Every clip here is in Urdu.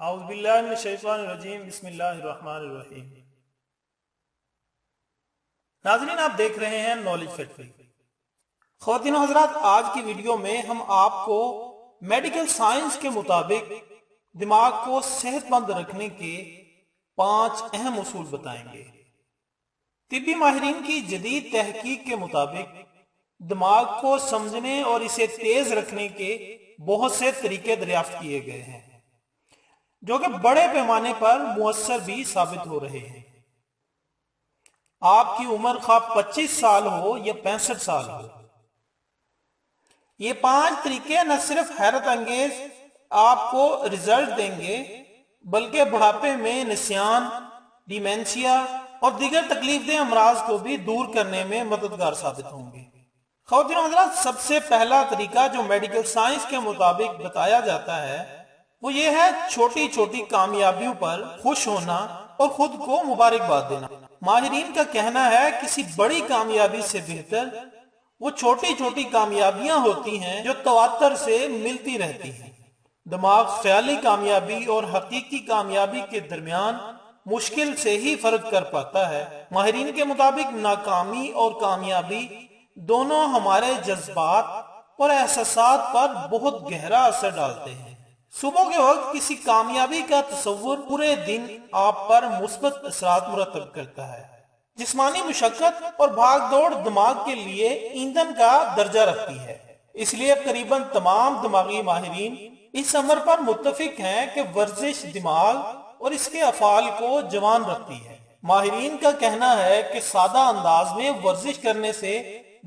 اعوذ باللہ من الشیطان الرجیم بسم اللہ الرحمن الرحیم۔ ناظرین، آپ دیکھ رہے ہیں نالج فیکٹری۔ خواتین و حضرات، آج کی ویڈیو میں ہم آپ کو میڈیکل سائنس کے مطابق دماغ کو صحت مند رکھنے کے 5 اہم اصول بتائیں گے۔ طبی ماہرین کی جدید تحقیق کے مطابق دماغ کو سمجھنے اور اسے تیز رکھنے کے بہت سے طریقے دریافت کیے گئے ہیں جو کہ بڑے پیمانے پر مؤثر بھی ثابت ہو رہے ہیں۔ آپ کی عمر خواہ 25 سال ہو یا 65 سال ہو، یہ 5 طریقے نہ صرف حیرت انگیز آپ کو رزلٹ دیں گے بلکہ بڑھاپے میں نسیان، ڈیمینشیا اور دیگر تکلیف دہ امراض کو بھی دور کرنے میں مددگار ثابت ہوں گے۔ خواتین و حضرات، سب سے پہلا طریقہ جو میڈیکل سائنس کے مطابق بتایا جاتا ہے وہ یہ ہے چھوٹی چھوٹی کامیابیوں پر خوش ہونا اور خود کو مبارکباد دینا۔ ماہرین کا کہنا ہے کسی بڑی کامیابی سے بہتر وہ چھوٹی چھوٹی کامیابیاں ہوتی ہیں جو تواتر سے ملتی رہتی ہیں۔ دماغ خیالی کامیابی اور حقیقی کامیابی کے درمیان مشکل سے ہی فرق کر پاتا ہے۔ ماہرین کے مطابق ناکامی اور کامیابی دونوں ہمارے جذبات اور احساسات پر بہت گہرا اثر ڈالتے ہیں۔ صبح کے وقت کسی کامیابی کا تصور پورے دن آپ پر مثبت اثرات مرتب کرتا ہے۔ جسمانی مشقت اور بھاگ دوڑ دماغ کے لیے ایندھن کا درجہ رکھتی ہے، اس لیے قریباً تمام دماغی ماہرین اس امر پر متفق ہیں کہ ورزش دماغ اور اس کے افعال کو جوان رکھتی ہے۔ ماہرین کا کہنا ہے کہ سادہ انداز میں ورزش کرنے سے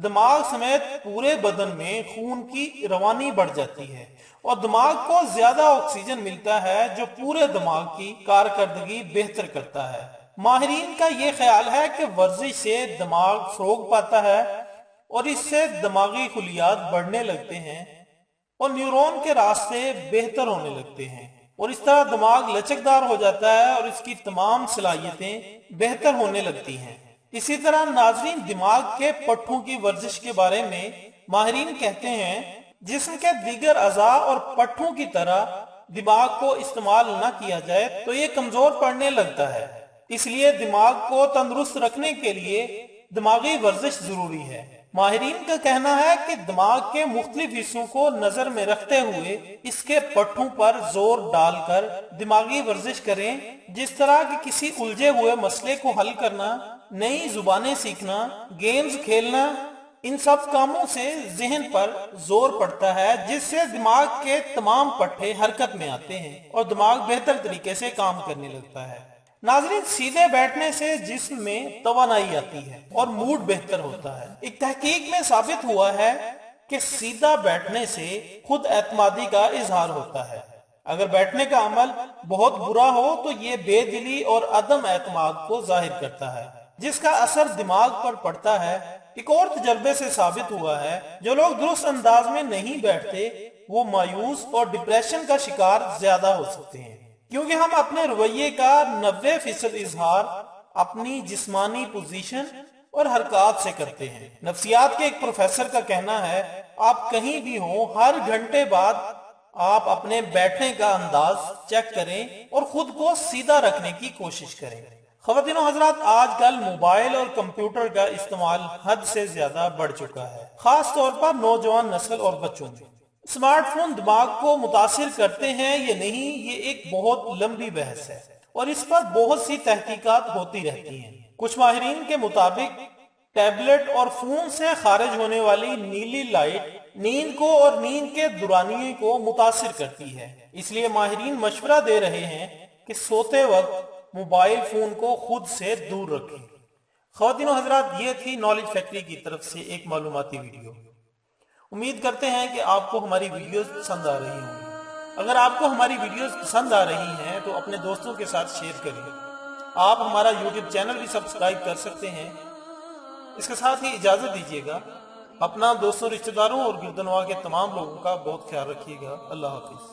دماغ سمیت پورے بدن میں خون کی روانی بڑھ جاتی ہے اور دماغ کو زیادہ آکسیجن ملتا ہے جو پورے دماغ کی کارکردگی بہتر کرتا ہے۔ ماہرین کا یہ خیال ہے کہ ورزش سے دماغ فروغ پاتا ہے اور اس سے دماغی خلیات بڑھنے لگتے ہیں اور نیورون کے راستے بہتر ہونے لگتے ہیں اور اس طرح دماغ لچکدار ہو جاتا ہے اور اس کی تمام صلاحیتیں بہتر ہونے لگتی ہیں۔ اسی طرح ناظرین، دماغ کے پٹھوں کی ورزش کے بارے میں ماہرین کہتے ہیں جسم کے دیگر اعضاء اور پٹھوں کی طرح دماغ کو استعمال نہ کیا جائے تو یہ کمزور پڑنے لگتا ہے، اس لیے دماغ کو تندرست رکھنے کے لیے دماغی ورزش ضروری ہے۔ ماہرین کا کہنا ہے کہ دماغ کے مختلف حصوں کو نظر میں رکھتے ہوئے اس کے پٹھوں پر زور ڈال کر دماغی ورزش کریں، جس طرح کہ کسی الجھے ہوئے مسئلے کو حل کرنا، نئی زبانیں سیکھنا، گیمز کھیلنا۔ ان سب کاموں سے ذہن پر زور پڑتا ہے جس سے دماغ کے تمام پٹھے حرکت میں آتے ہیں اور دماغ بہتر طریقے سے کام کرنے لگتا ہے۔ ناظرین، سیدھے بیٹھنے سے جسم میں توانائی آتی ہے اور موڈ بہتر ہوتا ہے۔ ایک تحقیق میں ثابت ہوا ہے کہ سیدھا بیٹھنے سے خود اعتمادی کا اظہار ہوتا ہے۔ اگر بیٹھنے کا عمل بہت برا ہو تو یہ بے دلی اور عدم اعتماد کو ظاہر کرتا ہے جس کا اثر دماغ پر پڑتا ہے۔ ایک اور تجربے سے ثابت ہوا ہے جو لوگ درست انداز میں نہیں بیٹھتے وہ مایوس اور ڈپریشن کا شکار زیادہ ہو سکتے ہیں، کیونکہ ہم اپنے رویے کا 90% اظہار اپنی جسمانی پوزیشن اور حرکات سے کرتے ہیں۔ نفسیات کے ایک پروفیسر کا کہنا ہے آپ کہیں بھی ہوں، ہر گھنٹے بعد آپ اپنے بیٹھنے کا انداز چیک کریں اور خود کو سیدھا رکھنے کی کوشش کریں۔ خواتین و حضرات، آج کل موبائل اور کمپیوٹر کا استعمال حد سے زیادہ بڑھ چکا ہے، خاص طور پر نوجوان نسل اور بچوں میں۔ اسمارٹ فون دماغ کو متاثر کرتے ہیں یا نہیں، یہ ایک بہت لمبی بحث ہے اور اس پر بہت سی تحقیقات ہوتی رہتی ہیں۔ کچھ ماہرین کے مطابق ٹیبلٹ اور فون سے خارج ہونے والی نیلی لائٹ نیند کو اور نیند کے دورانیے کو متاثر کرتی ہے، اس لیے ماہرین مشورہ دے رہے ہیں کہ سوتے وقت موبائل فون کو خود سے دور رکھیں۔ خواتین و حضرات، یہ تھی نالج فیکٹری کی طرف سے ایک معلوماتی ویڈیو۔ امید کرتے ہیں کہ آپ کو ہماری ویڈیوز پسند آ رہی ہوں۔ اگر آپ کو ہماری ویڈیوز پسند آ رہی ہیں تو اپنے دوستوں کے ساتھ شیئر کریے۔ آپ ہمارا یوٹیوب چینل بھی سبسکرائب کر سکتے ہیں۔ اس کے ساتھ ہی اجازت دیجیے گا، اپنا دوستوں، رشتہ داروں اور گردنواں کے تمام لوگوں کا بہت خیال رکھیے گا۔ اللہ حافظ۔